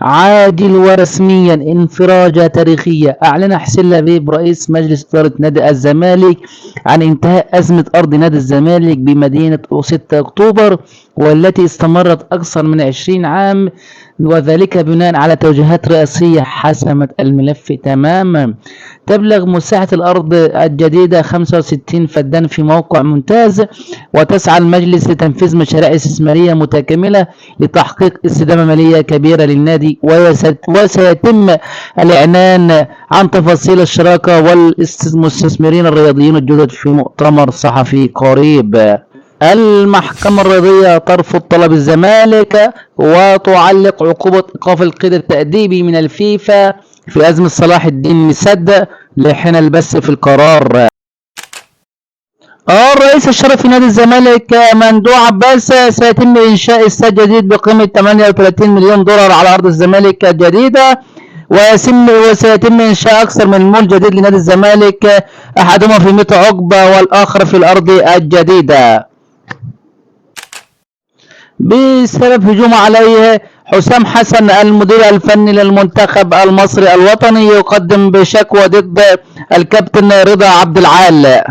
عاجل ورسميا انفراجة تاريخية. أعلن حسين لبيب رئيس مجلس إدارة نادي الزمالك عن انتهاء أزمة أرض نادي الزمالك بمدينة 6 أكتوبر، والتي استمرت أكثر من 20 عام، وذلك بناء على توجيهات رئاسية حسمت الملف تماما. تبلغ مساحة الأرض الجديدة 65 فدان في موقع ممتاز، وتسعى المجلس لتنفيذ مشاريع استثمارية متكاملة لتحقيق استدامة مالية كبيرة للنادي، وسيتم الإعلان عن تفاصيل الشراكة والمستثمرين الرياضيين الجدد في مؤتمر صحفي قريب. المحكمة الرياضية ترفض طلب الزمالك وتعلق عقوبة إيقاف القيد التأديبي من الفيفا في أزمة صلاح الدين مسد لحين البث في القرار. الرئيس الشرفي في نادي الزمالك ممدوح عباس سيتم إنشاء استاد جديد بقيمة 38 مليون دولار على أرض الزمالك الجديدة، وسيتم إنشاء أكثر من مول جديد لنادي الزمالك، أحدهما في ميت عقبة والآخر في الأرض الجديدة. بسبب هجوم عليه، حسام حسن المدير الفني للمنتخب المصري الوطني يقدم بشكوى ضد الكابتن رضا عبد العال.